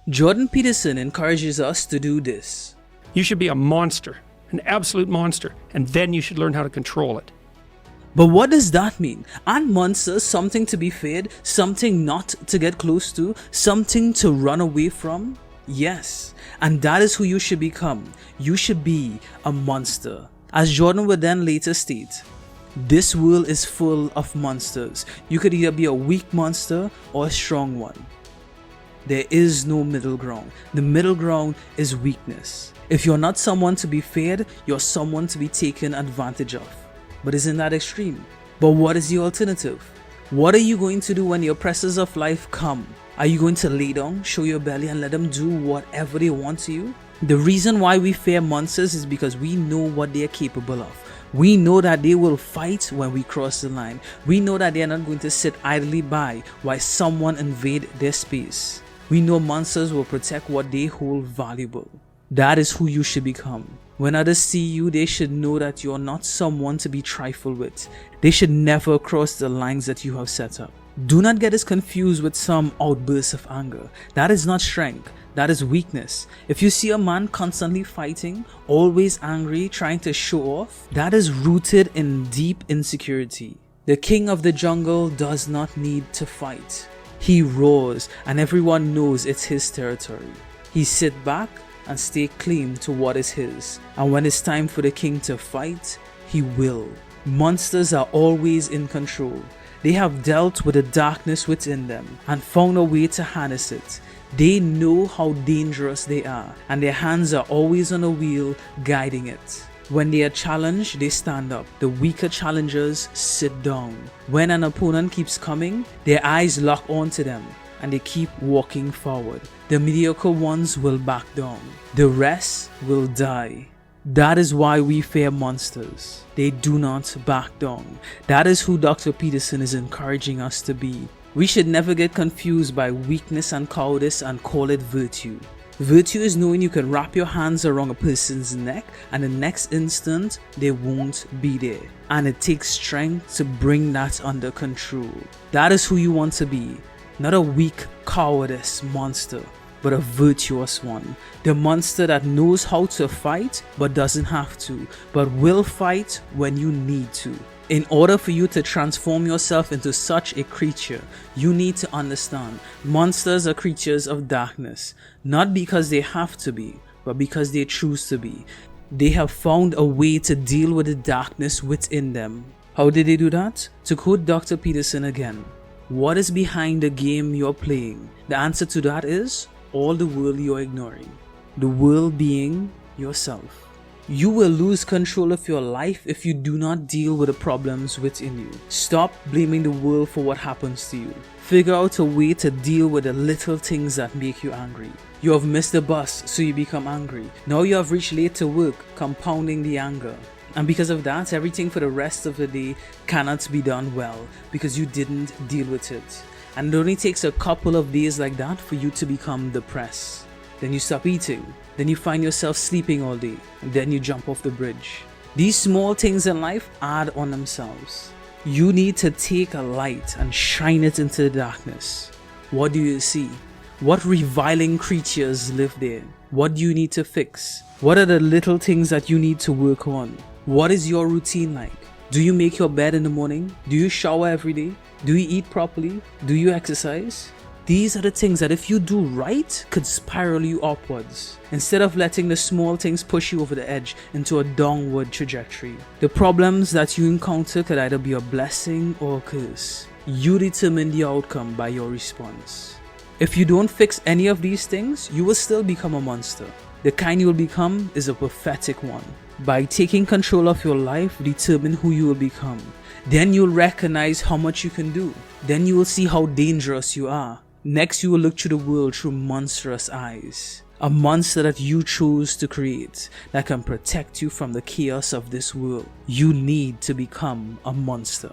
Jordan Peterson encourages us to do this. You should be a monster, an absolute monster, and then you should learn how to control it. But what does that mean? Aren't monsters something to be feared, something not to get close to, something to run away from? Yes, and that is who you should become. You should be a monster. As Jordan would then later state, this world is full of monsters. You could either be a weak monster or a strong one. There is no middle ground. The middle ground is weakness. If you're not someone to be feared, you're someone to be taken advantage of. But isn't that extreme? But what is the alternative? What are you going to do when the oppressors of life come? Are you going to lay down, show your belly, and let them do whatever they want to you? The reason why we fear monsters is because we know what they are capable of. We know that they will fight when we cross the line. We know that they are not going to sit idly by while someone invade their space. We know monsters will protect what they hold valuable. That is who you should become. When others see you, they should know that you are not someone to be trifled with. They should never cross the lines that you have set up. Do not get us confused with some outbursts of anger. That is not strength. That is weakness. If you see a man constantly fighting, always angry, trying to show off, that is rooted in deep insecurity. The king of the jungle does not need to fight. He roars and everyone knows it's his territory. He sits back and stay clean to what is his. And when it's time for the king to fight, he will. Monsters are always in control. They have dealt with the darkness within them and found a way to harness it. They know how dangerous they are, and their hands are always on the wheel guiding it. When they are challenged, they stand up. The weaker challengers sit down. When an opponent keeps coming, their eyes lock onto them and they keep walking forward. The mediocre ones will back down. The rest will die. That is why we fear monsters. They do not back down. That is who Dr. Peterson is encouraging us to be. We should never get confused by weakness and cowardice and call it virtue. Virtue is knowing you can wrap your hands around a person's neck and the next instant they won't be there. And it takes strength to bring that under control. That is who you want to be. Not a weak cowardice monster, but a virtuous one. The monster that knows how to fight but doesn't have to, but will fight when you need to. In order for you to transform yourself into such a creature, you need to understand monsters are creatures of darkness, not because they have to be, but because they choose to be. They have found a way to deal with the darkness within them. How did they do that? To quote Dr. Peterson again, what is behind the game you're playing? The answer to that is all the world you're ignoring. The world being yourself. You will lose control of your life if you do not deal with the problems within you. Stop blaming the world for what happens to you. Figure out a way to deal with the little things that make you angry. You have missed the bus, so you become angry. Now you have reached late to work, compounding the anger. And because of that, everything for the rest of the day cannot be done well because you didn't deal with it. And it only takes a couple of days like that for you to become depressed. Then you stop eating. Then you find yourself sleeping all day. And then you jump off the bridge. These small things in life add on themselves. You need to take a light and shine it into the darkness. What do you see? What reviling creatures live there? What do you need to fix? What are the little things that you need to work on? What is your routine like? Do you make your bed in the morning? Do you shower every day? Do you eat properly? Do you exercise? These are the things that if you do right, could spiral you upwards, instead of letting the small things push you over the edge into a downward trajectory. The problems that you encounter could either be a blessing or a curse. You determine the outcome by your response. If you don't fix any of these things, you will still become a monster. The kind you will become is a pathetic one. By taking control of your life, determine who you will become. Then you'll recognize how much you can do. Then you will see how dangerous you are. Next, you will look through the world through monstrous eyes. A monster that you chose to create that can protect you from the chaos of this world. You need to become a monster.